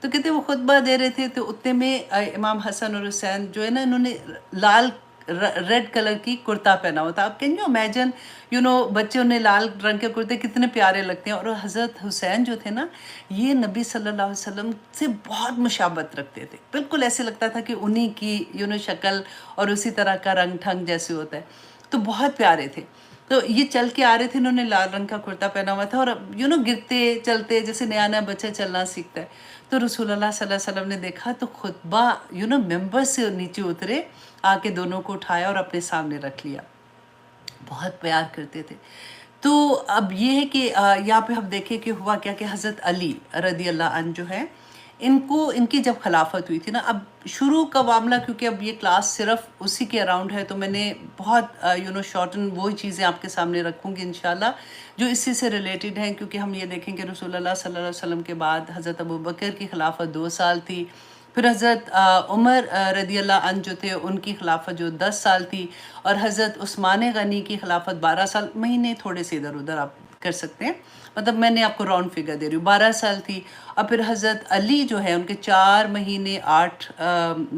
تو کہتے وہ خطبہ دے رہے تھے تو اتنے میں امام حسن اور حسین جو ہے نا انہوں نے لال ریڈ کلر کی کرتا پہنا ہوا تھا. آپ کین یو امیجن بچے انہیں لال رنگ کے کرتے کتنے پیارے لگتے ہیں. اور حضرت حسین جو تھے نا یہ نبی صلی اللہ علیہ وسلم سے بہت مشابہت رکھتے تھے. بالکل ایسے لگتا تھا کہ انہی کی شکل اور اسی طرح کا رنگ ٹھنگ جیسے ہوتا ہے. تو بہت پیارے تھے. تو یہ چل کے آ رہے تھے, انہوں نے لال رنگ کا کرتا پہنا ہوا تھا اور گرتے چلتے جیسے نیا نیا بچہ چلنا سیکھتا ہے. تو رسول اللہ صلی اللہ علیہ وسلم نے دیکھا تو خطبہ ممبر سے نیچے اترے, آ کے دونوں کو اٹھایا اور اپنے سامنے رکھ لیا. بہت پیار کرتے تھے. تو اب یہ ہے کہ یہاں پہ ہم دیکھیں کہ ہوا کیا کہ حضرت علی رضی اللہ عنہ جو ہے ان کی جب خلافت ہوئی تھی نا, اب شروع کا معاملہ کیونکہ اب یہ کلاس صرف اسی کے اراؤنڈ ہے تو میں نے بہت شارٹن وہی چیزیں آپ کے سامنے رکھوں گی انشاءاللہ جو اسی سے ریلیٹڈ ہیں, کیونکہ ہم یہ دیکھیں کہ رسول اللہ صلی اللہ علیہ وسلم کے بعد حضرت ابوبکر کی خلافت 2 سال تھی, پھر حضرت عمر رضی اللہ عنہ جو تھے ان کی خلافت جو 10 سال تھی, اور حضرت عثمان غنی کی خلافت 12 سال, مہینے تھوڑے سے ادھر ادھر آپ کر سکتے ہیں, مطلب میں نے آپ کو راؤنڈ فگر دے رہی ہوں, 12 سال تھی. اور پھر حضرت علی جو ہے ان کے 4 مہینے 8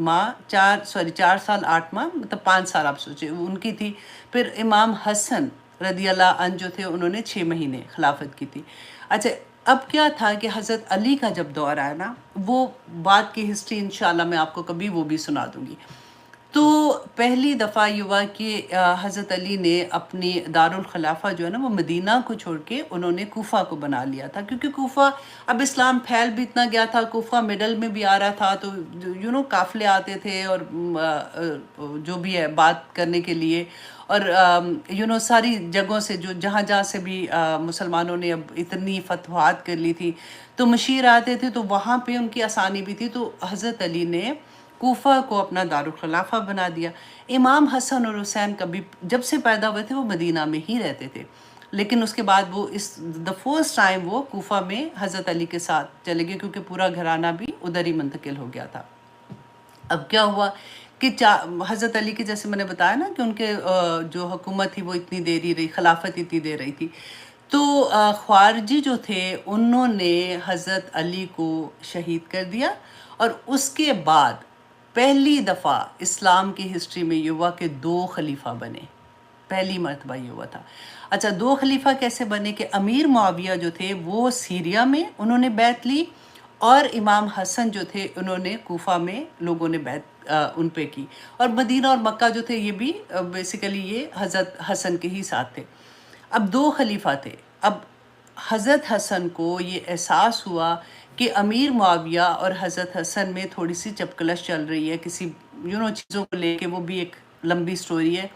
ماہ 4 سال 8 ماہ مطلب 5 سال آپ سوچیں ان کی تھی. پھر امام حسن رضی اللہ عنہ جو تھے انہوں نے 6 مہینے خلافت کی تھی. اچھا اب کیا تھا کہ حضرت علی کا جب دور آیا نا, وہ بات کی ہسٹری انشاءاللہ میں آپ کو کبھی وہ بھی سنا دوں گی. تو پہلی دفعہ یہ ہوا کہ حضرت علی نے اپنی دارالخلافہ جو ہے نا وہ مدینہ کو چھوڑ کے انہوں نے کوفہ کو بنا لیا تھا, کیونکہ کوفہ اب اسلام پھیل بھی اتنا گیا تھا, کوفہ مڈل میں بھی آ رہا تھا, تو قافلے آتے تھے اور جو بھی ہے بات کرنے کے لیے, اور ساری جگہوں سے جہاں جہاں سے بھی مسلمانوں نے اب اتنی فتوحات کر لی تھی تو مشیر آتے تھے, تو وہاں پہ ان کی آسانی بھی تھی. تو حضرت علی نے کوفہ کو اپنا دارالخلافہ بنا دیا. امام حسن اور حسین کبھی جب سے پیدا ہوئے تھے وہ مدینہ میں ہی رہتے تھے, لیکن اس کے بعد وہ دا فرسٹ ٹائم وہ کوفہ میں حضرت علی کے ساتھ چلے گئے, کیونکہ پورا گھرانہ بھی ادھر ہی منتقل ہو گیا تھا. اب کیا ہوا کہ حضرت علی کے جیسے میں نے بتایا نا کہ ان کے جو حکومت تھی وہ اتنی دیر ہی رہی, خلافت اتنی دیر رہی تھی. تو خوارجی جو تھے انہوں نے حضرت علی کو شہید کر دیا, اور اس کے بعد پہلی دفعہ اسلام کی ہسٹری میں یہ ہوا کہ 2 خلیفہ بنے, پہلی مرتبہ یہ ہوا تھا. اچھا 2 خلیفہ کیسے بنے کہ امیر معاویہ جو تھے وہ سیریا میں انہوں نے بیعت لی, اور امام حسن جو تھے انہوں نے کوفہ میں لوگوں نے بیعت ان پہ کی, اور مدینہ اور مکہ جو تھے یہ بھی بیسیکلی یہ حضرت حسن کے ہی ساتھ تھے. اب 2 خلیفہ تھے. اب حضرت حسن کو یہ احساس ہوا کہ امیر معاویہ اور حضرت حسن میں تھوڑی سی چپکلش چل رہی ہے کسی چیزوں کو لے کے, وہ بھی ایک لمبی سٹوری ہے.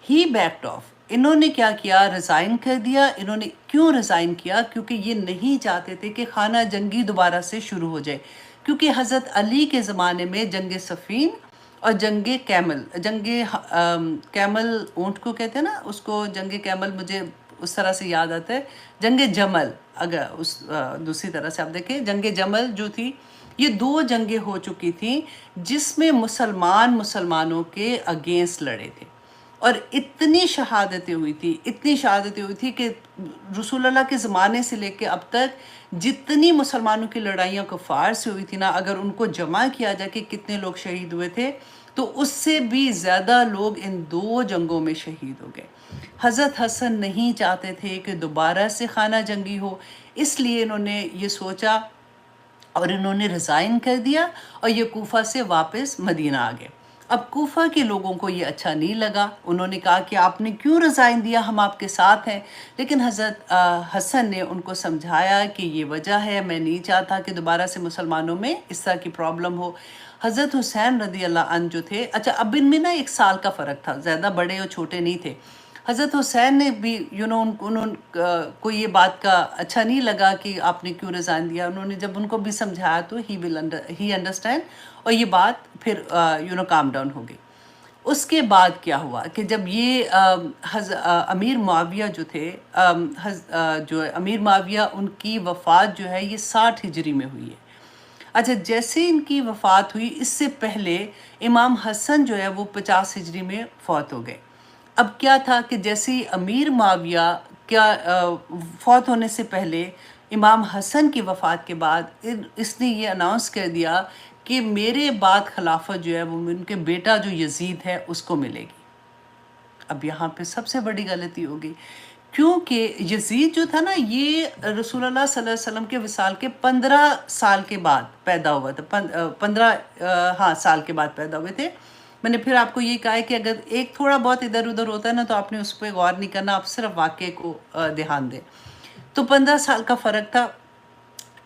ہی بیکڈ آف, انہوں نے کیا کیا, ریزائن کر دیا. انہوں نے کیوں ریزائن کیا, کیونکہ یہ نہیں چاہتے تھے کہ خانہ جنگی دوبارہ سے شروع ہو جائے, کیونکہ حضرت علی کے زمانے میں جنگ صفین اور جنگ کیمل اونٹ کو کہتے ہیں نا, اس کو جنگ کیمل مجھے اس طرح سے یاد آتا ہے, جنگ جمل, اگر اس دوسری طرح سے آپ دیکھیں جنگ جمل جو تھی, یہ 2 جنگیں ہو چکی تھیں جس میں مسلمانوں کے اگینسٹ لڑے تھے, اور اتنی شہادتیں ہوئی تھی کہ رسول اللہ کے زمانے سے لے کے اب تک جتنی مسلمانوں کی لڑائیاں کفار سے ہوئی تھی نا, اگر ان کو جمع کیا جائے کہ کتنے لوگ شہید ہوئے تھے تو اس سے بھی زیادہ لوگ ان 2 جنگوں میں شہید ہو گئے. حضرت حسن نہیں چاہتے تھے کہ دوبارہ سے خانہ جنگی ہو, اس لیے انہوں نے یہ سوچا اور انہوں نے ریزائن کر دیا, اور یہ کوفہ سے واپس مدینہ آ گئے. اب کوفہ کے لوگوں کو یہ اچھا نہیں لگا, انہوں نے کہا کہ آپ نے کیوں ریزائن دیا, ہم آپ کے ساتھ ہیں. لیکن حضرت حسن نے ان کو سمجھایا کہ یہ وجہ ہے, میں نہیں چاہتا کہ دوبارہ سے مسلمانوں میں اس طرح کی پرابلم ہو. حضرت حسین رضی اللہ عنہ جو تھے, اچھا اب ان میں نا 1 سال کا فرق تھا, زیادہ بڑے اور چھوٹے نہیں تھے. حضرت حسین نے بھی انہوں کو یہ بات کا اچھا نہیں لگا کہ آپ نے کیوں ریزائن دیا. انہوں نے جب ان کو بھی سمجھایا تو ہی انڈرسٹینڈ, اور یہ بات پھر کام ڈاؤن ہو گئی. اس کے بعد کیا ہوا کہ جب یہ امیر معاویہ جو تھے, امیر معاویہ ان کی وفات جو ہے یہ 60 ہجری میں ہوئی ہے. اچھا جیسے ان کی وفات ہوئی اس سے پہلے امام حسن جو ہے وہ 50 ہجری میں فوت ہو گئے. اب کیا تھا کہ جیسے امیر معاویہ کیا فوت ہونے سے پہلے امام حسن کی وفات کے بعد اس نے یہ اناؤنس کر دیا کہ میرے بعد خلافت جو ہے وہ ان کے بیٹا جو یزید ہے اس کو ملے گی۔ اب یہاں پہ سب سے بڑی غلطی ہوگی، کیونکہ یزید جو تھا نا یہ رسول اللہ صلی اللہ علیہ وسلم کے وصال کے 15 سال کے بعد پیدا ہوا تھا، 15 سال کے بعد پیدا ہوئے تھے۔ میں نے پھر آپ کو یہ کہا ہے کہ اگر ایک تھوڑا بہت ادھر ادھر ہوتا ہے نا تو آپ نے اس پہ غور نہیں کرنا، آپ صرف واقعے کو دھیان دیں۔ تو 15 سال کا فرق تھا۔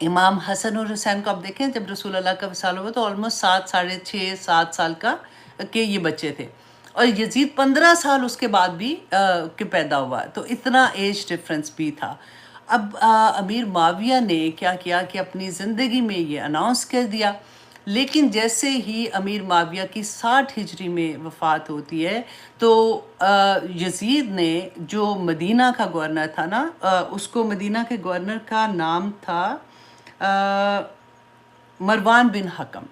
امام حسن اور حسین کو آپ دیکھیں جب رسول اللہ کا وصال ہوا تو آلموسٹ 7 ساڑھے 6 7 سال کا کے یہ بچے تھے، اور یزید 15 سال اس کے بعد بھی کہ پیدا ہوا، تو اتنا ایج ڈفرنس بھی تھا۔ اب امیر معاویہ نے کیا کیا کہ اپنی زندگی میں یہ اناؤنس کر دیا، لیکن جیسے ہی امیر معاویہ کی 60 ہجری میں وفات ہوتی ہے تو یزید نے جو مدینہ کا گورنر تھا نا، اس کو مدینہ کے گورنر کا نام تھا مروان بن حکم۔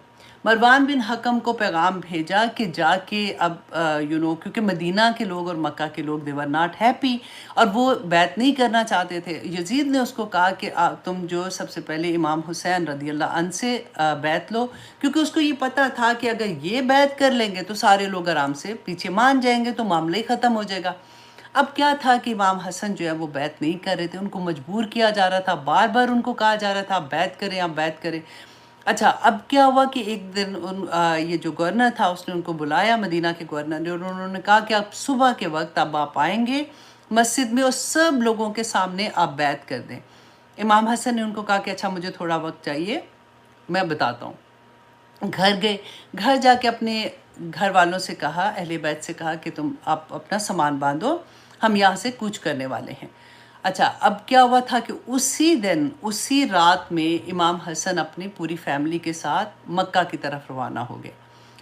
مروان بن حکم کو پیغام بھیجا کہ جا کے اب کیونکہ مدینہ کے لوگ اور مکہ کے لوگ they were not happy اور وہ بیعت نہیں کرنا چاہتے تھے۔ یزید نے اس کو کہا کہ تم جو سب سے پہلے امام حسین رضی اللہ عنہ سے بیعت لو، کیونکہ اس کو یہ پتہ تھا کہ اگر یہ بیعت کر لیں گے تو سارے لوگ آرام سے پیچھے مان جائیں گے تو معاملہ ہی ختم ہو جائے گا۔ اب کیا تھا کہ امام حسن جو ہے وہ بیعت نہیں کر رہے تھے، ان کو مجبور کیا جا رہا تھا، بار بار ان کو کہا جا رہا تھا بیعت کریں آپ بیعت کریں۔ اچھا اب کیا ہوا کہ ایک دن یہ جو گورنر تھا اس نے ان کو بلایا، مدینہ کے گورنر نے، اور انہوں نے کہا کہ آپ صبح کے وقت اب آپ آئیں گے مسجد میں اور سب لوگوں کے سامنے آپ بیعت کر دیں۔ امام حسن نے ان کو کہا کہ اچھا مجھے تھوڑا وقت چاہیے، میں بتاتا ہوں۔ گھر گئے، گھر جا کے اپنے گھر والوں سے کہا، اہل بیت سے کہا کہ آپ اپنا سامان باندھو، ہم یہاں سے کوچ کرنے والے ہیں۔ اچھا اب کیا ہوا تھا کہ اسی دن اسی رات میں امام حسن اپنی پوری فیملی کے ساتھ مکہ کی طرف روانہ ہو گئے۔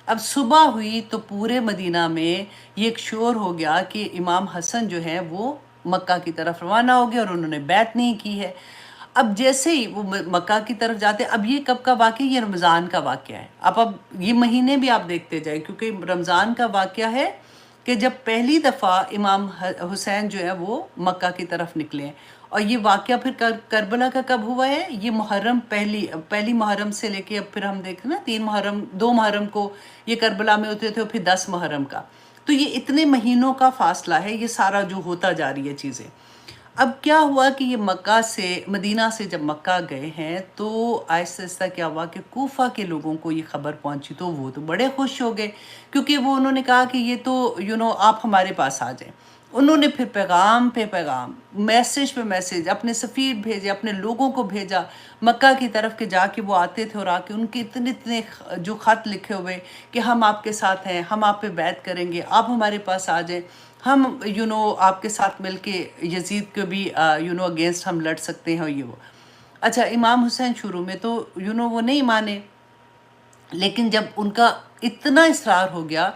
اب صبح ہوئی تو پورے مدینہ میں یہ ایک شور ہو گیا کہ امام حسن جو ہے وہ مکہ کی طرف روانہ ہو گئے اور انہوں نے بیعت نہیں کی ہے۔ اب جیسے ہی وہ مکہ کی طرف جاتے، اب یہ کب کا واقعہ؟ یہ رمضان کا واقعہ ہے۔ اب یہ مہینے بھی آپ دیکھتے جائیں، کیونکہ رمضان کا واقعہ ہے کہ جب پہلی دفعہ امام حسین جو ہے وہ مکہ کی طرف نکلے ہیں، اور یہ واقعہ پھر کربلا کا کب ہوا ہے؟ یہ محرم پہلی محرم سے لے کے اب پھر ہم دیکھیں نا 2 محرم کو یہ کربلا میں ہوتے تھے، اور پھر 10 محرم کا، تو یہ اتنے مہینوں کا فاصلہ ہے، یہ سارا جو ہوتا جا رہی ہے چیزیں۔ اب کیا ہوا کہ یہ مدینہ سے جب مکہ گئے ہیں تو آہستہ آہستہ کیا ہوا کہ کوفہ کے لوگوں کو یہ خبر پہنچی تو وہ تو بڑے خوش ہو گئے، کیونکہ انہوں نے کہا کہ یہ تو آپ ہمارے پاس آ جائیں۔ انہوں نے پھر پیغام پہ پیغام، میسج پہ میسج، اپنے سفیر بھیجے، اپنے لوگوں کو بھیجا مکہ کی طرف کے جا کے وہ آتے تھے، اور آ کے ان کے اتنے جو خط لکھے ہوئے کہ ہم آپ کے ساتھ ہیں، ہم آپ پہ بیعت کریں گے، آپ ہمارے پاس آ جائیں، ہم آپ کے ساتھ مل کے یزید کو بھی اگینسٹ ہم لڑ سکتے ہیں، یہ وہ۔ اچھا امام حسین شروع میں تو وہ نہیں مانے، لیکن جب ان کا اتنا اصرار ہو گیا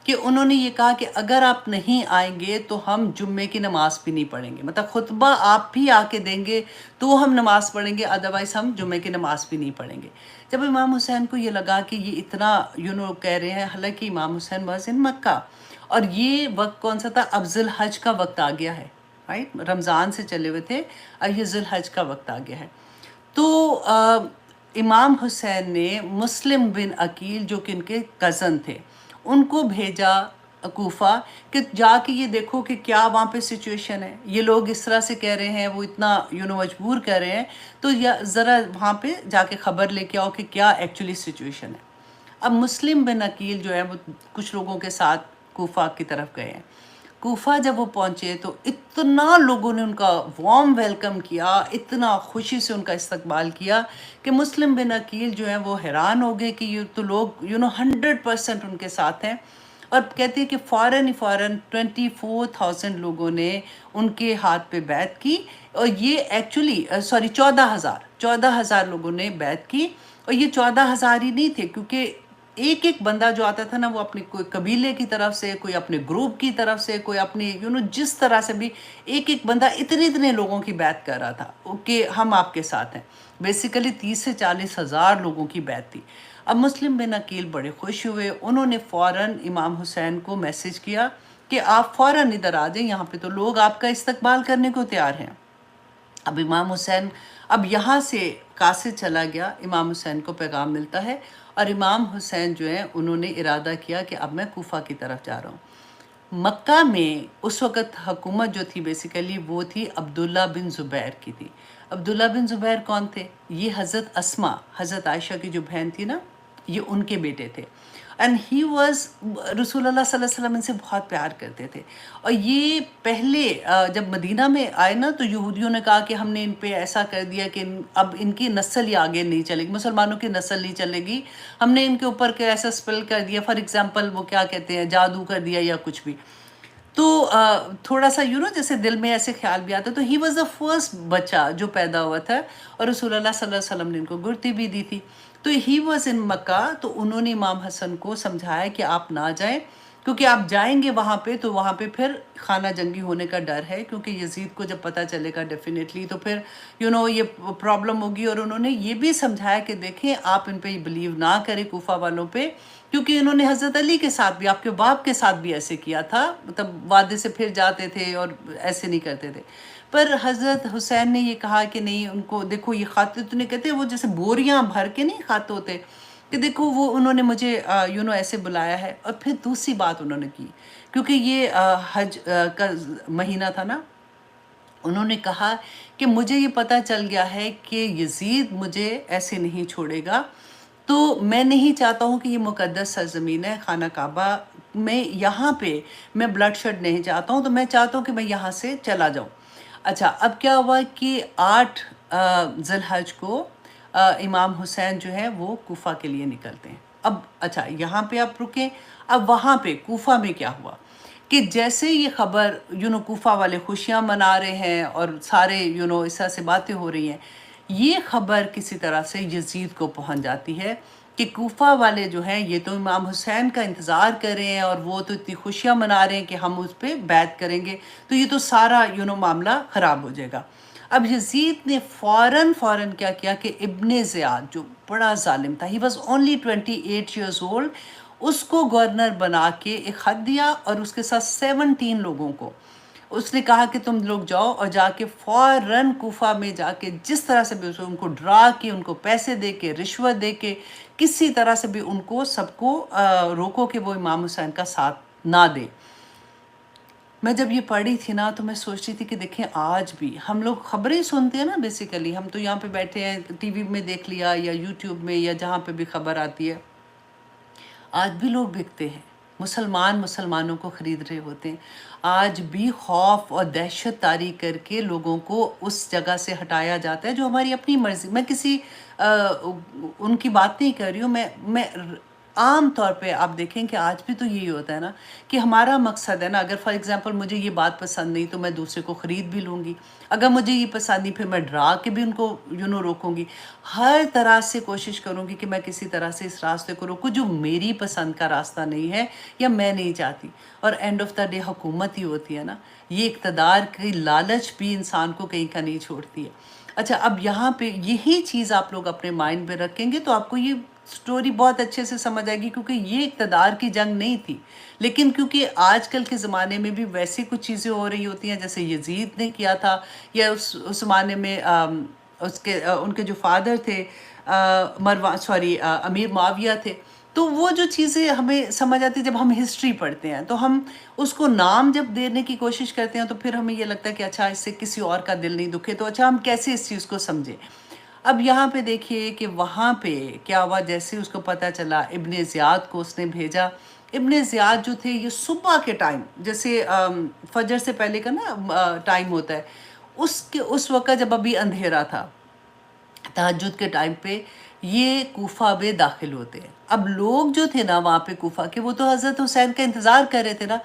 کہ انہوں نے یہ کہا کہ اگر آپ نہیں آئیں گے تو ہم جمعے کی نماز بھی نہیں پڑھیں گے، مطلب خطبہ آپ بھی آ کے دیں گے تو ہم نماز پڑھیں گے، ادروائز ہم جمعے کی نماز بھی نہیں پڑھیں گے۔ جب امام حسین کو یہ لگا کہ یہ اتنا کہہ رہے ہیں، حالانکہ امام حسین واز ان مکہ، اور یہ وقت کون سا تھا؟ اب ذی الحج کا وقت آ گیا ہے، رائٹ، رمضان سے چلے ہوئے تھے، اب یہ ذی الحج کا وقت آ گیا ہے۔ تو امام حسین نے مسلم بن عقیل جو کہ ان کے کزن تھے ان کو بھیجا کوفہ کہ جا کے یہ دیکھو کہ کیا وہاں پہ سچویشن ہے، یہ لوگ اس طرح سے کہہ رہے ہیں، وہ اتنا مجبور کر رہے ہیں، تو ذرا وہاں پہ جا کے خبر لے کے آؤ کہ کیا ایکچولی سچویشن ہے۔ اب مسلم بن عقیل جو ہے وہ کچھ لوگوں کے ساتھ کوفہ کی طرف گئے ہیں۔ کوفہ جب وہ پہنچے تو اتنا لوگوں نے ان کا وارم ویلکم کیا، اتنا خوشی سے ان کا استقبال کیا کہ مسلم بن عقیل جو ہیں وہ حیران ہو گئے کہ یہ تو لوگ 100% ان کے ساتھ ہیں، اور کہتے ہیں کہ فوراً 24,000 لوگوں نے ان کے ہاتھ پہ بیعت کی، اور یہ ایکچولی 14,000 لوگوں نے بیعت کی، اور یہ 14,000 ہی نہیں تھے، کیونکہ ایک بندہ جو آتا تھا نا وہ اپنے کوئی قبیلے کی طرف سے، کوئی اپنے گروپ کی طرف سے، کوئی اپنے جس طرح سے بھی ایک بندہ اتنے لوگوں کی بیعت کر رہا تھا کہ ہم آپ کے ساتھ ہیں۔ بیسیکلی 30 سے 40,000 لوگوں کی بیعت تھی۔ اب مسلم بن عقیل بڑے خوش ہوئے، انہوں نے فوراً امام حسین کو میسج کیا کہ آپ فوراً ادھر آ جائیں، یہاں پہ تو لوگ آپ کا استقبال کرنے کو تیار ہیں۔ اب امام حسین اب یہاں سے قاصد چلا گیا، امام حسین کو پیغام ملتا ہے، اور امام حسین جو ہیں انہوں نے ارادہ کیا کہ اب میں کوفہ کی طرف جا رہا ہوں۔ مکہ میں اس وقت حکومت جو تھی بیسیکلی وہ تھی عبداللہ بن زبیر کی تھی۔ عبداللہ بن زبیر کون تھے؟ یہ حضرت اسما، حضرت عائشہ کی جو بہن تھی نا، یہ ان کے بیٹے تھے۔ اینڈ ہی واز، رسول اللہ صلی اللہ علیہ وسلم ان سے بہت پیار کرتے تھے، اور یہ پہلے جب مدینہ میں آئے نا تو یہودیوں نے کہا کہ ہم نے ان پہ ایسا کر دیا کہ اب ان کی نسل ہی آگے نہیں چلے گی، مسلمانوں کی نسل نہیں چلے گی، ہم نے ان کے اوپر ایسا سپل کر دیا، فار ایگزامپل وہ کیا کہتے ہیں، جادو کر دیا یا کچھ بھی۔ تو تھوڑا سا جیسے دل میں ایسے خیال بھی آتا، تو ہی واز دا فرسٹ بچہ جو پیدا ہوا تھا، اور رسول اللہ صلی اللہ علیہ وسلم نے ان کو گڑتی بھی دی تھی۔ تو ہی واز ان مکہ، تو انہوں نے امام حسن کو سمجھایا کہ آپ نہ جائیں، کیونکہ آپ جائیں گے وہاں پہ تو وہاں پہ پھر خانہ جنگی ہونے کا ڈر ہے، کیونکہ یزید کو جب پتہ چلے گا ڈیفینیٹلی تو پھر یہ پرابلم ہوگی۔ اور انہوں نے یہ بھی سمجھایا کہ دیکھیں آپ ان پہ بلیو نہ کریں کوفہ والوں پہ، کیونکہ انہوں نے حضرت علی کے ساتھ بھی، آپ کے باپ کے ساتھ بھی ایسے کیا تھا، مطلب وعدے سے پھر جاتے تھے اور ایسے نہیں کرتے تھے۔ پر حضرت حسین نے یہ کہا کہ نہیں، ان کو دیکھو یہ خاطر تو نہیں کہتے، وہ جیسے بوریاں بھر کے نہیں خاتے ہوتے، کہ دیکھو وہ انہوں نے مجھے ایسے بلایا ہے۔ اور پھر دوسری بات انہوں نے کی، کیونکہ یہ حج کا مہینہ تھا نا، انہوں نے کہا کہ مجھے یہ پتہ چل گیا ہے کہ یزید مجھے ایسے نہیں چھوڑے گا، تو میں نہیں چاہتا ہوں کہ یہ مقدس سرزمین ہے خانہ کعبہ میں، یہاں پہ میں بلڈ شیڈ نہیں چاہتا ہوں، تو میں چاہتا ہوں کہ میں یہاں سے چلا جاؤں۔ اچھا، اب کیا ہوا کہ 8 ذی الحج کو امام حسین جو ہے وہ کوفہ کے لیے نکلتے ہیں۔ اب اچھا یہاں پہ آپ رکیں، اب وہاں پہ کوفہ میں کیا ہوا کہ جیسے یہ خبر کوفہ والے خوشیاں منا رہے ہیں اور سارے اس طرح سے باتیں ہو رہی ہیں، یہ خبر کسی طرح سے یزید کو پہنچ جاتی ہے کہ کوفہ والے جو ہیں یہ تو امام حسین کا انتظار کر رہے ہیں، اور وہ تو اتنی خوشیاں منا رہے ہیں کہ ہم اس پہ بیعت کریں گے، تو یہ تو سارا معاملہ خراب ہو جائے گا۔ اب یزید نے فوراً کیا کیا کہ ابن زیاد جو بڑا ظالم تھا، he was only 28 years old, اس کو گورنر بنا کے ایک خط دیا، اور اس کے ساتھ 17 لوگوں کو اس نے کہا کہ تم لوگ جاؤ اور جا کے فوراً کوفہ میں جا کے جس طرح سے بھی ان کو ڈرا کے، ان کو پیسے دے کے، رشوت دے کے، کسی طرح سے بھی ان کو سب کو روکو کہ وہ امام حسین کا ساتھ نہ دے۔ میں جب یہ پڑھی تھی نا تو میں سوچ رہی تھی کہ دیکھیں آج بھی ہم لوگ خبریں سنتے ہیں نا، بیسیکلی ہم تو یہاں پہ بیٹھے ہیں، ٹی وی میں دیکھ لیا یا یوٹیوب میں یا جہاں پہ بھی خبر آتی ہے، آج بھی لوگ بکتے ہیں، مسلمانوں کو خرید رہے ہوتے ہیں، آج بھی خوف اور دہشت طاری کر کے لوگوں کو اس جگہ سے ہٹایا جاتا ہے جو ہماری اپنی مرضی۔ میں کسی ان کی بات نہیں کر رہی ہوں، میں عام طور پہ آپ دیکھیں کہ آج بھی تو یہی ہوتا ہے نا کہ ہمارا مقصد ہے نا، اگر فار ایگزامپل مجھے یہ بات پسند نہیں تو میں دوسرے کو خرید بھی لوں گی، اگر مجھے یہ پسند نہیں پھر میں ڈرا کے بھی ان کو روکوں گی، ہر طرح سے کوشش کروں گی کہ میں کسی طرح سے اس راستے کو روکوں جو میری پسند کا راستہ نہیں ہے یا میں نہیں چاہتی۔ اور اینڈ آف دا ڈے حکومت ہی ہوتی ہے نا، یہ اقتدار کی لالچ بھی انسان کو کہیں کا نہیں چھوڑتی ہے۔ اچھا، اب یہاں پہ یہی چیز آپ لوگ اپنے مائنڈ میں رکھیں گے تو آپ کو یہ سٹوری بہت اچھے سے سمجھ آئے گی، کیونکہ یہ اقتدار کی جنگ نہیں تھی، لیکن کیونکہ آج کل کے زمانے میں بھی ویسی کچھ چیزیں ہو رہی ہوتی ہیں جیسے یزید نے کیا تھا، یا اس زمانے میں ان کے جو فادر تھے امیر معاویہ تھے، تو وہ جو چیزیں ہمیں سمجھ آتی جب ہم ہسٹری پڑھتے ہیں تو ہم اس کو نام جب دینے کی کوشش کرتے ہیں تو پھر ہمیں یہ لگتا ہے کہ اچھا اس سے کسی اور کا دل نہیں دکھے، تو اچھا ہم کیسے اس چیز کو سمجھیں۔ اب یہاں پہ دیکھیے کہ وہاں پہ کیا ہوا، جیسے اس کو پتہ چلا ابن زیاد کو اس نے بھیجا۔ ابن زیاد جو تھے یہ صبح کے ٹائم، جیسے فجر سے پہلے کا نا ٹائم ہوتا ہے، اس وقت جب ابھی اندھیرا تھا، تہجد کے ٹائم پہ یہ کوفہ میں داخل ہوتے ہیں۔ اب لوگ جو تھے نا وہاں پہ کوفہ کے، وہ تو حضرت حسین کا انتظار کر رہے تھے نا،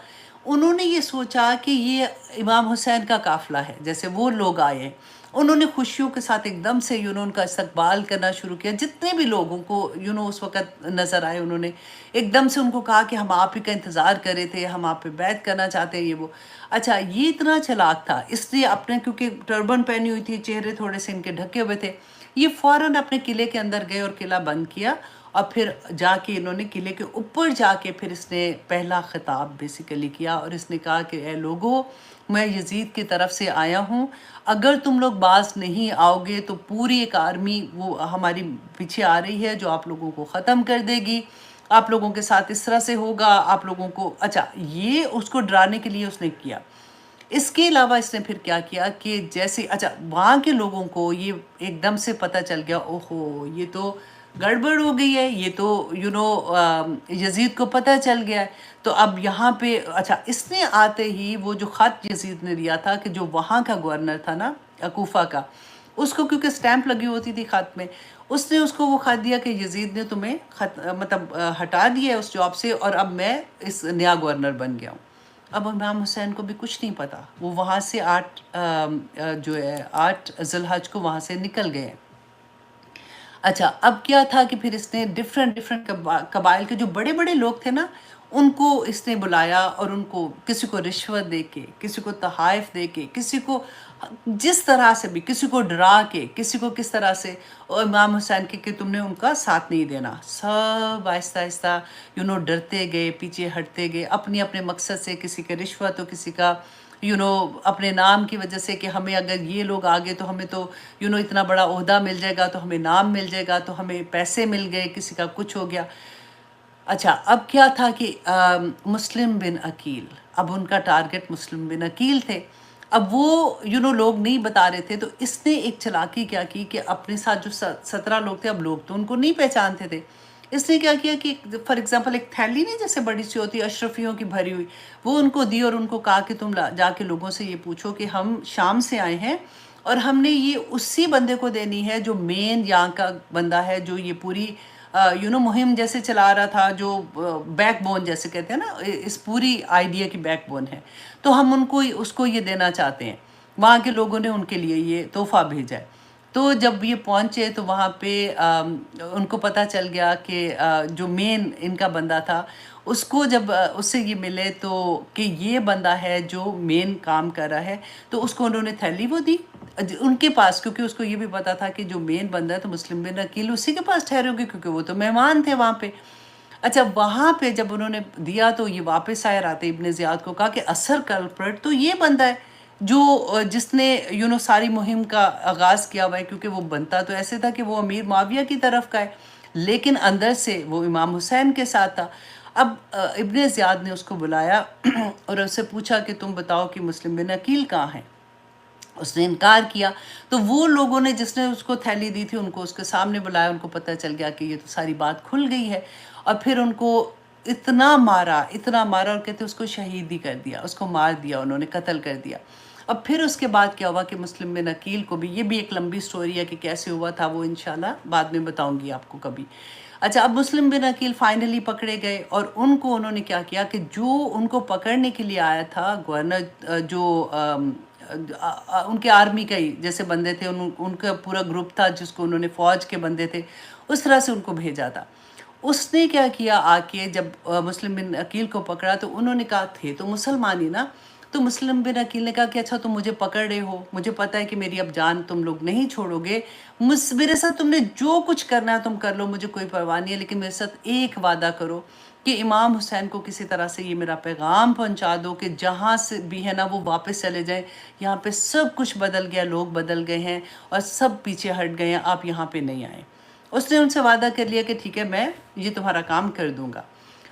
انہوں نے یہ سوچا کہ یہ امام حسین کا قافلہ ہے، جیسے وہ لوگ آئے ہیں، انہوں نے خوشیوں کے ساتھ ایک دم سے ان کا استقبال کرنا شروع کیا۔ جتنے بھی لوگوں کو اس وقت نظر آئے، انہوں نے ایک دم سے ان کو کہا کہ ہم آپ ہی کا انتظار کر رہے تھے، ہم آپ پہ بیعت کرنا چاہتے ہیں، یہ وہ۔ اچھا، یہ اتنا چلاک تھا، اس لیے اپنے کیونکہ ٹربن پہنی ہوئی تھی، چہرے تھوڑے سے ان کے ڈھکے ہوئے تھے، یہ فوراً اپنے قلعے کے اندر گئے اور قلعہ بند کیا، اور پھر جا کے انہوں نے قلعے کے اوپر جا کے پھر اس نے پہلا خطاب بیسیکلی کیا، اور اس نے کہا کہ اے لوگو، میں یزید کی طرف سے آیا ہوں، اگر تم لوگ باز نہیں آؤ گے تو پوری ایک آرمی وہ ہماری پیچھے آ رہی ہے جو آپ لوگوں کو ختم کر دے گی، آپ لوگوں کے ساتھ اس طرح سے ہوگا، آپ لوگوں کو اچھا یہ اس کو ڈرانے کے لیے اس نے کیا۔ اس کے علاوہ اس نے پھر کیا کیا کہ جیسے اچھا وہاں کے لوگوں کو یہ ایک دم سے پتہ چل گیا، اوہو یہ تو گڑبڑ ہو گئی ہے، یہ تو یزید کو پتہ چل گیا ہے۔ تو اب یہاں پہ اچھا اس نے آتے ہی وہ جو خط یزید نے دیا تھا کہ جو وہاں کا گورنر تھا نا کوفہ کا، اس کو کیونکہ سٹیمپ لگی ہوتی تھی خط میں، اس نے اس کو وہ خط دیا کہ یزید نے تمہیں مطلب ہٹا دیا ہے اس جاب سے، اور اب میں اس نیا گورنر بن گیا ہوں۔ اب امام حسین کو بھی کچھ نہیں پتا، وہ وہاں سے 8 ذی الحج کو وہاں سے نکل گئے۔ اچھا اب کیا تھا کہ پھر اس نے ڈیفرنٹ قبائل کے جو بڑے بڑے لوگ تھے نا، ان کو اس نے بلایا، اور ان کو کسی کو رشوت دے کے، کسی کو تحائف دے کے، کسی کو جس طرح سے بھی، کسی کو ڈرا کے، کسی کو کس طرح سے، اور امام حسین کے کہ تم نے ان کا ساتھ نہیں دینا، سب آہستہ آہستہ ڈرتے گئے، پیچھے ہٹتے گئے اپنی اپنے مقصد سے، کسی کا رشوت تو کسی کا اپنے نام کی وجہ سے کہ ہمیں اگر یہ لوگ آگے تو ہمیں تو اتنا بڑا عہدہ مل جائے گا، تو ہمیں نام مل جائے گا، تو ہمیں پیسے مل گئے، کسی کا کچھ ہو گیا۔ اچھا اب کیا تھا کہ مسلم بن عقیل، اب ان کا ٹارگٹ مسلم بن عقیل تھے۔ اب وہ لوگ نہیں بتا رہے تھے، تو اس نے ایک چلاکی کیا کی کہ اپنے ساتھ جو 17 لوگ تھے، اب لوگ تو ان کو نہیں پہچانتے تھے، اس نے کیا کیا کہ فار ایگزامپل ایک تھیلی نہیں جیسے بڑی سی ہوتی ہے اشرفیوں کی بھری ہوئی، وہ ان کو دی، اور ان کو کہا کہ تم جا کے لوگوں سے یہ پوچھو کہ ہم شام سے آئے ہیں، اور ہم نے یہ اسی بندے کو دینی ہے جو مین یہاں کا بندہ ہے، جو یہ پوری مہم جیسے چلا رہا تھا، جو بیک بون جیسے کہتے ہیں نا، اس پوری آئیڈیا کی بیک بون ہے، تو ہم اس کو یہ دینا چاہتے ہیں۔ وہاں کے لوگوں نے ان کے لیے یہ تحفہ بھیجا ہے۔ تو جب یہ پہنچے تو وہاں پہ ان کو پتہ چل گیا کہ جو مین ان کا بندہ تھا، اس کو جب اس سے یہ ملے تو کہ یہ بندہ ہے جو مین کام کر رہا ہے، تو اس کو انہوں نے تھیلی وہ دی ان کے پاس، کیونکہ اس کو یہ بھی پتا تھا کہ جو مین بندہ ہے تو مسلم بن عقیل اسی کے پاس ٹھہرے ہوگے، کیونکہ وہ تو مہمان تھے وہاں پہ۔ اچھا وہاں پہ جب انہوں نے دیا تو یہ واپس آئے، راتے ابن زیاد کو کہا کہ اثر کلپرٹ تو یہ بندہ ہے جو جس نے ساری مہم کا آغاز کیا ہوا ہے، کیونکہ وہ بنتا تو ایسے تھا کہ وہ امیر معاویہ کی طرف کا ہے، لیکن اندر سے وہ امام حسین کے ساتھ تھا۔ اب ابن زیاد نے اس کو بلایا اور اس سے پوچھا کہ تم بتاؤ کہ مسلم بن عقیل کہاں ہیں؟ اس نے انکار کیا، تو وہ لوگوں نے جس نے اس کو تھیلی دی تھی ان کو اس کے سامنے بلایا، ان کو پتہ چل گیا کہ یہ تو ساری بات کھل گئی ہے، اور پھر ان کو اتنا مارا اور کہتے اس کو شہید ہی کر دیا، اس کو مار دیا، انہوں نے قتل کر دیا۔ اب پھر اس کے بعد کیا ہوا کہ مسلم بن عقیل کو بھی، یہ بھی ایک لمبی سٹوری ہے کہ کیسے ہوا تھا، وہ انشاءاللہ بعد میں بتاؤں گی آپ کو کبھی۔ اچھا اب مسلم بن عقیل فائنلی پکڑے گئے، اور ان کو انہوں نے کیا کیا کہ جو ان کو پکڑنے کے لیے آیا تھا گورنر، جو ان کے آرمی کا ہی جیسے بندے تھے، ان کا پورا گروپ تھا جس کو انہوں نے فوج کے بندے تھے، اس طرح سے ان کو بھیجا تھا۔ اس نے کیا کیا آ کے جب مسلم بن عقیل کو پکڑا تو انہوں نے کہا تھے تو مسلمان ہی نا، تو مسلم بن عقیل نے کہا کہ اچھا تم مجھے پکڑ رہے ہو، مجھے پتہ ہے کہ میری اب جان تم لوگ نہیں چھوڑو گے، میرے ساتھ تم نے جو کچھ کرنا ہے تم کر لو، مجھے کوئی پرواہ نہیں ہے، لیکن میرے ساتھ ایک وعدہ کرو کہ امام حسین کو کسی طرح سے یہ میرا پیغام پہنچا دو کہ جہاں سے بھی ہے نا وہ واپس چلے جائیں، یہاں پہ سب کچھ بدل گیا، لوگ بدل گئے ہیں اور سب پیچھے ہٹ گئے ہیں، آپ یہاں پہ نہیں آئیں۔ اس نے ان سے وعدہ کر لیا کہ ٹھیک ہے میں یہ تمہارا کام کر دوں گا۔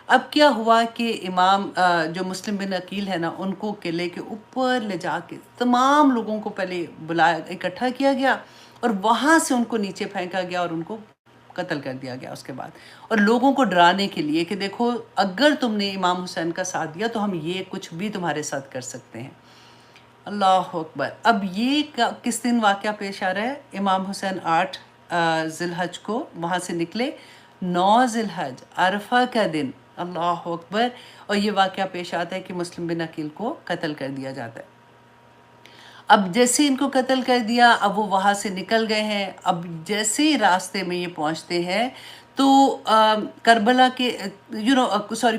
اب کیا ہوا کہ امام جو مسلم بن عقیل ہے نا، ان کو قلعے کے اوپر لے جا کے تمام لوگوں کو پہلے بلایا، اکٹھا کیا گیا، اور وہاں سے ان کو نیچے پھینکا گیا اور ان کو قتل کر دیا گیا اس کے بعد، اور لوگوں کو ڈرانے کے لیے کہ دیکھو اگر تم نے امام حسین کا ساتھ دیا تو ہم یہ کچھ بھی تمہارے ساتھ کر سکتے ہیں۔ اللہ اکبر۔ اب یہ کس دن واقعہ پیش آ رہا ہے؟ امام حسین 8 ذی الحج کو وہاں سے نکلے، 9 ذی الحج عرفہ کا دن، اللہ اکبر، اور یہ واقعہ پیش آتا ہے کہ مسلم بن عقیل کو قتل کر دیا جاتا ہے۔ اب جیسے ان کو قتل کر دیا، اب وہ وہاں سے نکل گئے ہیں، اب جیسے ہی راستے میں یہ پہنچتے ہیں تو کربلا کے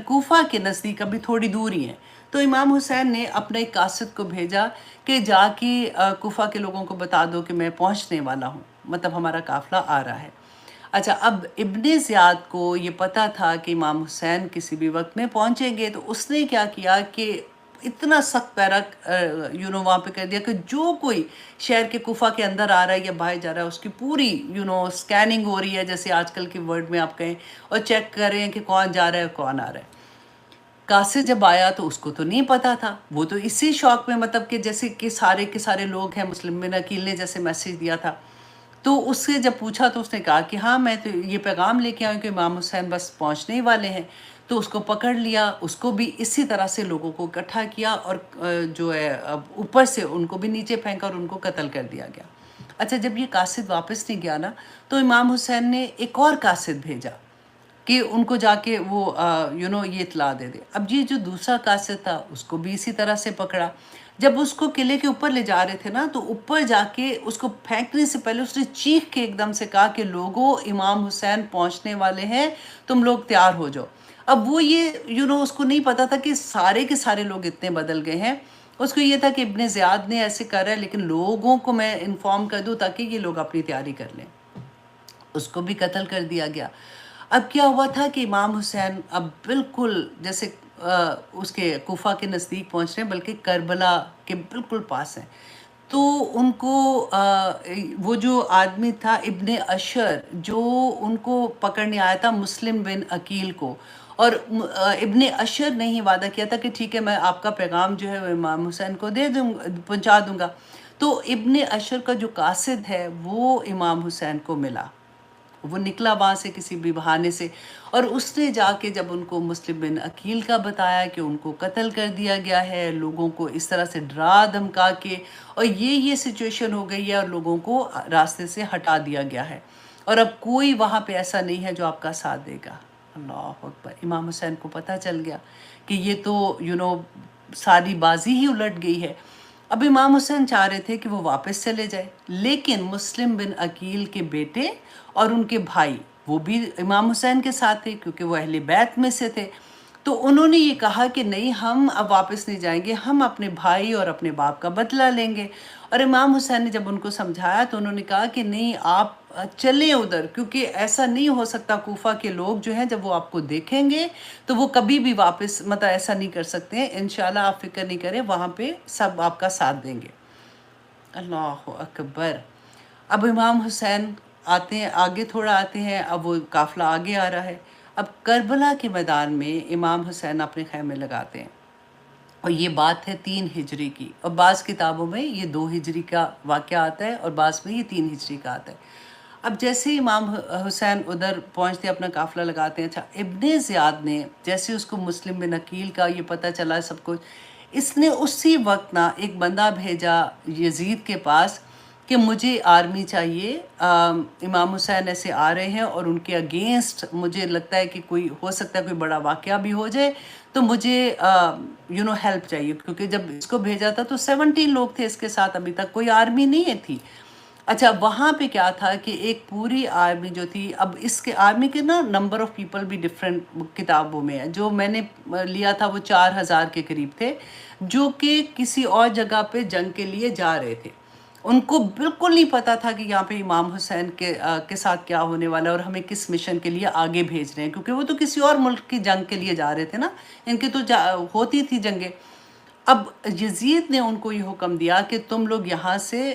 کوفہ کے نزدیک ابھی تھوڑی دور ہی ہیں، تو امام حسین نے اپنے ایک قاصد کو بھیجا کہ جا کے کوفہ کے لوگوں کو بتا دو کہ میں پہنچنے والا ہوں، مطلب ہمارا قافلہ آ رہا ہے۔ اچھا، اب ابن زیاد کو یہ پتا تھا کہ امام حسین کسی بھی وقت میں پہنچیں گے، تو اس نے کیا کیا کہ اتنا سخت پیرا وہاں پہ کر دیا کہ جو کوئی شہر کے کوفہ کے اندر آ رہا ہے یا باہر جا رہا ہے، اس کی پوری اسکیننگ ہو رہی ہے، جیسے آج کل کی ورڈ میں آپ کہیں، اور چیک کر رہے ہیں کہ کون جا رہا ہے کون آ رہا ہے۔ قاصد جب آیا تو اس کو تو نہیں پتا تھا، وہ تو اسی شوق میں، مطلب کہ جیسے کہ سارے کے سارے لوگ ہیں، مسلم بن عقیل نے جیسے میسیج دیا تھا، تو اس سے جب پوچھا تو اس نے کہا کہ ہاں میں تو یہ پیغام لے کے آیا ہوں کہ امام حسین بس پہنچنے ہی والے ہیں۔ تو اس کو پکڑ لیا، اس کو بھی اسی طرح سے لوگوں کو اکٹھا کیا، اور جو ہے اوپر سے ان کو بھی نیچے پھینکا اور ان کو قتل کر دیا گیا۔ اچھا، جب یہ قاصد واپس نہیں گیا نا، تو امام حسین نے ایک اور قاصد بھیجا کہ ان کو جا کے وہ یہ اطلاع دے دے۔ اب یہ جو دوسرا قاصد تھا، اس کو بھی اسی طرح سے پکڑا۔ جب اس کو قلعے کے اوپر لے جا رہے تھے نا، تو اوپر جا کے اس کو پھینکنے سے پہلے اس نے چیخ کے ایک دم سے کہا کہ لوگوں، امام حسین پہنچنے والے ہیں، تم لوگ تیار ہو جاؤ۔ اب وہ یہ اس کو نہیں پتا تھا کہ سارے کے سارے لوگ اتنے بدل گئے ہیں۔ اس کو یہ تھا کہ ابن زیاد نے ایسے کر رہا ہے، لیکن لوگوں کو میں انفارم کر دوں تاکہ یہ لوگ اپنی تیاری کر لیں۔ اس کو بھی قتل کر دیا گیا۔ اب کیا ہوا تھا کہ امام حسین اب بالکل جیسے اس کے کوفہ کے نزدیک پہنچ رہے ہیں، بلکہ کربلا کے بالکل پاس ہیں۔ تو ان کو وہ جو آدمی تھا ابن اشر، جو ان کو پکڑنے آیا تھا مسلم بن عقیل کو، اور ابن اشر نے ہی وعدہ کیا تھا کہ ٹھیک ہے، میں آپ کا پیغام جو ہے وہ امام حسین کو پہنچا دوں گا۔ تو ابن اشر کا جو قاصد ہے وہ امام حسین کو ملا، وہ نکلا وہاں سے کسی بھی بہانے سے، اور اس نے جا کے جب ان کو مسلم بن عقیل کا بتایا کہ ان کو قتل کر دیا گیا ہے، لوگوں کو اس طرح سے ڈرا دھمکا کے، اور یہ سچویشن ہو گئی ہے، اور لوگوں کو راستے سے ہٹا دیا گیا ہے، اور اب کوئی وہاں پہ ایسا نہیں ہے جو آپ کا ساتھ دے گا۔ اللہ اکبر! امام حسین کو پتہ چل گیا کہ یہ تو ساری بازی ہی الٹ گئی ہے۔ اب امام حسین چاہ رہے تھے کہ وہ واپس چلے جائے، لیکن مسلم بن عقیل کے بیٹے اور ان کے بھائی، وہ بھی امام حسین کے ساتھ تھے کیونکہ وہ اہل بیت میں سے تھے، تو انہوں نے یہ کہا کہ نہیں، ہم اب واپس نہیں جائیں گے، ہم اپنے بھائی اور اپنے باپ کا بدلہ لیں گے۔ اور امام حسین نے جب ان کو سمجھایا تو انہوں نے کہا کہ نہیں، آپ چلیں ادھر، کیونکہ ایسا نہیں ہو سکتا، کوفہ کے لوگ جو ہیں جب وہ آپ کو دیکھیں گے تو وہ کبھی بھی واپس ایسا نہیں کر سکتے ہیں، انشاءاللہ آپ فکر نہیں کریں، وہاں پہ سب آپ کا ساتھ دیں گے۔ اللہ اکبر! اب امام حسین آتے ہیں، آگے تھوڑا آتے ہیں، اب وہ قافلہ آگے آ رہا ہے۔ اب کربلا کے میدان میں امام حسین اپنے خیمے لگاتے ہیں، اور یہ بات ہے 3 ہجری کی، اور بعض کتابوں میں یہ 2 ہجری کا واقعہ آتا ہے، اور بعض میں یہ 3 ہجری کا آتا ہے۔ اب جیسے ہی امام حسین ادھر پہنچتے اپنا قافلہ لگاتے ہیں، اچھا، ابن زیاد نے جیسے اس کو مسلم بن عقیل کا یہ پتہ چلا سب کچھ، اس نے اسی وقت نا ایک بندہ بھیجا یزید کے پاس کہ مجھے آرمی چاہیے، امام حسین ایسے آ رہے ہیں اور ان کے اگینسٹ مجھے لگتا ہے کہ کوئی ہو سکتا ہے کوئی بڑا واقعہ بھی ہو جائے، تو مجھے ہیلپ چاہیے، کیونکہ جب اس کو بھیجا تھا تو 17 لوگ تھے اس کے ساتھ، ابھی تک کوئی آرمی نہیں تھی۔ اچھا، وہاں پہ کیا تھا کہ ایک پوری آرمی جو تھی، اب اس کے آرمی کے نا نمبر آف پیپل بھی ڈیفرنٹ کتابوں میں ہے، جو میں نے لیا تھا وہ 4000 کے قریب تھے، جو کہ کسی اور جگہ پہ جنگ کے لیے جا رہے تھے۔ ان کو بالکل نہیں پتا تھا کہ یہاں پہ امام حسین کے ساتھ کیا ہونے والا ہے اور ہمیں کس مشن کے لیے آگے بھیج رہے ہیں، کیونکہ وہ تو کسی اور ملک کی جنگ کے لیے جا رہے تھے نا، ان کی تو ہوتی تھی جنگیں۔ اب یزید نے ان کو یہ حکم دیا کہ تم لوگ یہاں سے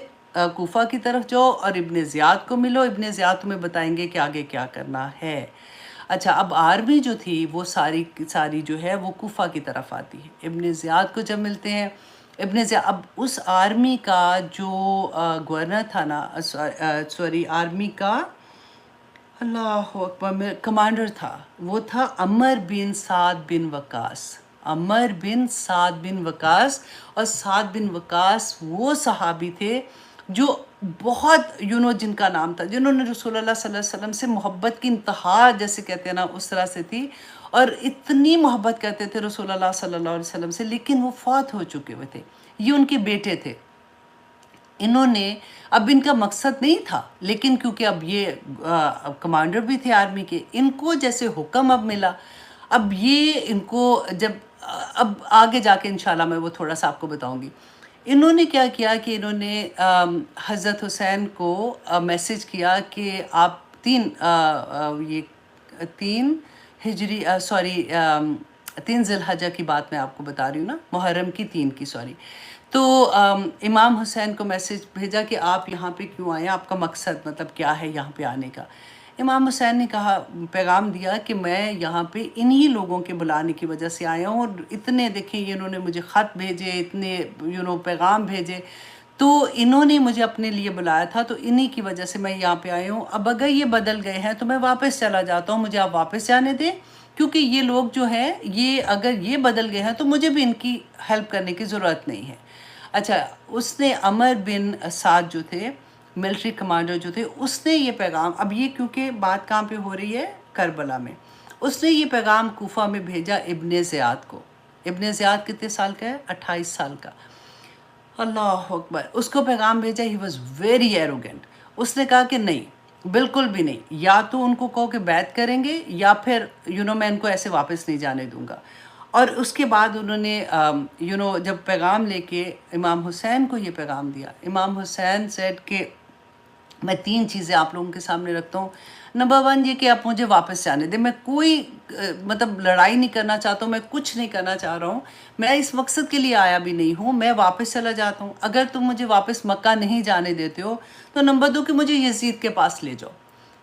کوفہ کی طرف جاؤ اور ابن زیاد کو ملو، ابن زیاد تمہیں بتائیں گے کہ آگے کیا کرنا ہے۔ اچھا، اب آرمی جو تھی وہ ساری ساری جو ہے وہ کوفہ کی طرف آتی ہے، ابن زیاد کو جب ملتے ہیں، ابن زیاد اب اس آرمی کا جو گورنر تھا نا، سوری، آرمی کا، اللہ اکبر، کمانڈر تھا، وہ تھا عمر بن سعد بن وقاص، عمر بن سعد بن وقاص۔ اور سعد بن وقاص وہ صحابی تھے جو بہت جن کا نام تھا، جنہوں نے رسول اللہ صلی اللہ علیہ وسلم سے محبت کی انتہا جیسے کہتے ہیں نا اس طرح سے تھی، اور اتنی محبت کرتے تھے رسول اللہ صلی اللہ علیہ وسلم سے، لیکن وہ فوت ہو چکے ہوئے تھے، یہ ان کے بیٹے تھے۔ انہوں نے، اب ان کا مقصد نہیں تھا، لیکن کیونکہ اب یہ کمانڈر بھی تھے آرمی کے، ان کو جیسے حکم اب ملا، اب یہ ان کو جب اب آگے جا کے انشاءاللہ میں وہ تھوڑا سا آپ کو بتاؤں گی، انہوں نے کیا کیا کہ انہوں نے حضرت حسین کو میسج کیا کہ آپ یہ 3 ہجری سوری 3 ذی الحجہ کی بات میں آپ کو بتا رہی ہوں نا، محرم کی 3 کی سوری. تو امام حسین کو میسج بھیجا کہ آپ یہاں پہ کیوں آئے ہیں، آپ کا مقصد مطلب کیا ہے یہاں پہ آنے کا. امام حسین نے کہا، پیغام دیا کہ میں یہاں پہ انہی لوگوں کے بلانے کی وجہ سے آیا ہوں، اور اتنے دیکھیں انہوں نے مجھے خط بھیجے، اتنے پیغام بھیجے، تو انہوں نے مجھے اپنے لیے بلایا تھا، تو انہی کی وجہ سے میں یہاں پہ آئی ہوں. اب اگر یہ بدل گئے ہیں تو میں واپس چلا جاتا ہوں، مجھے آپ واپس جانے دیں، کیونکہ یہ لوگ جو ہیں اگر یہ بدل گئے ہیں تو مجھے بھی ان کی ہیلپ کرنے کی ضرورت نہیں ہے. اچھا، اس نے عمر بن سعد جو تھے ملٹری کمانڈر جو تھے، اس نے یہ پیغام، اب یہ کیونکہ بات کہاں پہ ہو رہی ہے، کربلا میں، اس نے یہ پیغام کوفہ میں بھیجا ابن زیاد کو. ابن زیاد کتنے سال کا ہے؟ 28 سال کا. اللہ اکبر. اس کو پیغام بھیجا. He was very arrogant. اس نے کہا کہ نہیں، بالکل بھی نہیں، یا تو ان کو کہو کہ بیعت کریں گے، یا پھر میں ان کو ایسے واپس نہیں جانے دوں گا. اور اس کے بعد انہوں نے جب پیغام لے کے امام حسین کو یہ پیغام دیا، امام حسین سیڈ کہ میں 3 چیزیں آپ لوگوں کے سامنے رکھتا ہوں. نمبر 1 یہ کہ آپ مجھے واپس جانے دیں، میں کوئی مطلب لڑائی نہیں کرنا چاہتا ہوں، میں کچھ نہیں کرنا چاہ رہا ہوں، میں اس مقصد کے لیے آیا بھی نہیں ہوں، میں واپس چلا جاتا ہوں. اگر تم مجھے واپس مکہ نہیں جانے دیتے ہو تو نمبر 2 کہ مجھے یزید کے پاس لے جاؤ،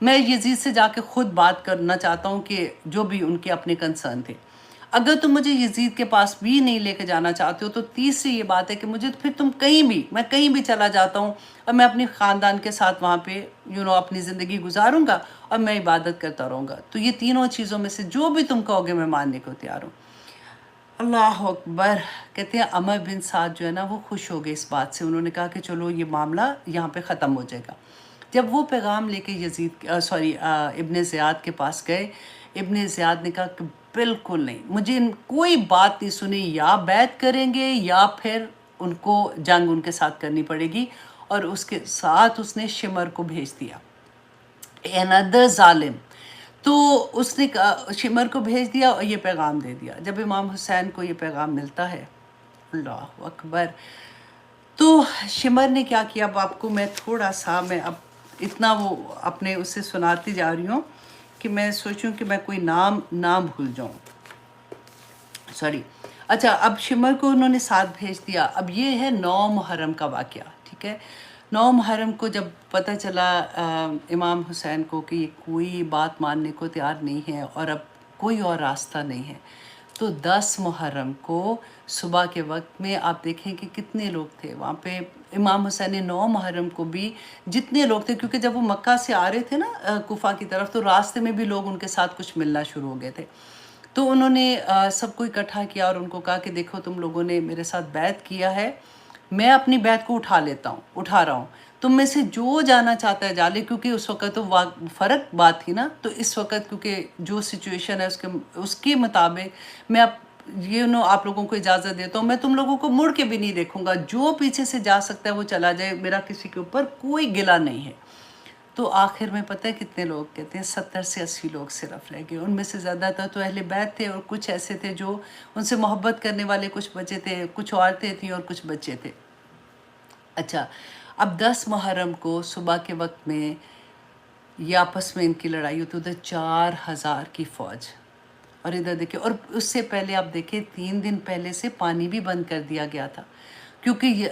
میں یزید سے جا کے خود بات کرنا چاہتا ہوں کہ جو بھی ان کے اپنے کنسرن تھے. اگر تم مجھے یزید کے پاس بھی نہیں لے کے جانا چاہتے ہو تو تیسری یہ بات ہے کہ مجھے پھر تم میں کہیں بھی چلا جاتا ہوں، اور میں اپنی خاندان کے ساتھ وہاں پہ اپنی زندگی گزاروں گا، اور میں عبادت کرتا رہوں گا. تو یہ تینوں چیزوں میں سے جو بھی تم کہو گے میں ماننے کو تیار ہوں. اللہ اکبر. کہتے ہیں عمر بن سعد جو ہے نا وہ خوش ہو گئے اس بات سے. انہوں نے کہا کہ چلو یہ معاملہ یہاں پہ ختم ہو جائے گا. جب وہ پیغام لے کے ابن زیاد کے پاس گئے، ابن زیاد نے کہا کہ بالکل نہیں، مجھے کوئی بات نہیں سنی، یا بیعت کریں گے یا پھر ان کو جنگ ان کے ساتھ کرنی پڑے گی. اور اس کے ساتھ اس نے شمر کو بھیج دیا، another ظالم. تو اس نے شمر کو بھیج دیا اور یہ پیغام دے دیا. جب امام حسین کو یہ پیغام ملتا ہے، اللہ اکبر، تو شمر نے کیا کیا. اب آپ کو میں تھوڑا سا اب اتنا وہ اپنے اس سے سناتی جا رہی ہوں کہ میں سوچوں کہ میں کوئی نام بھول جاؤں، سوری. اچھا، اب شمر کو انہوں نے ساتھ بھیج دیا. اب یہ ہے 9 محرم کا واقعہ، ٹھیک ہے. 9 محرم کو جب پتہ چلا امام حسین کو کہ یہ کوئی بات ماننے کو تیار نہیں ہے اور اب کوئی اور راستہ نہیں ہے، تو 10 محرم کو صبح کے وقت میں آپ دیکھیں کہ کتنے لوگ تھے وہاں پہ. امام حسین نے 9 محرم کو بھی جتنے لوگ تھے، کیونکہ جب وہ مکہ سے آ رہے تھے نا کوفہ کی طرف، تو راستے میں بھی لوگ ان کے ساتھ کچھ ملنا شروع ہو گئے تھے. تو انہوں نے سب کو اکٹھا کیا اور ان کو کہا کہ دیکھو تم لوگوں نے میرے ساتھ بیعت کیا ہے، میں اپنی بیعت کو اٹھا رہا ہوں. تم میں سے جو جانا چاہتا ہے جا لے، کیونکہ اس وقت تو فرق بات تھی نا. تو اس وقت کیونکہ جو سچویشن ہے اس کے مطابق میں آپ لوگوں کو اجازت دیتا ہوں، میں تم لوگوں کو مڑ کے بھی نہیں دیکھوں گا، جو پیچھے سے جا سکتا ہے وہ چلا جائے، میرا کسی کے اوپر کوئی گلہ نہیں ہے. تو آخر میں پتہ ہے کتنے لوگ؟ کہتے ہیں 70 سے 80 لوگ صرف رہ گئے. ان میں سے زیادہ تر تو اہل بیت تھے، اور کچھ ایسے تھے جو ان سے محبت کرنے والے کچھ بچے تھے، کچھ عورتیں تھیں اور کچھ بچے تھے. اچھا، اب 10 محرم کو صبح کے وقت میں یہ آپس میں ان کی لڑائی ہوتی، ادھر 4000 کی فوج، اور ادھر دیکھیں. اور اس سے پہلے آپ دیکھیں 3 دن پہلے سے پانی بھی بند کر دیا گیا تھا، کیونکہ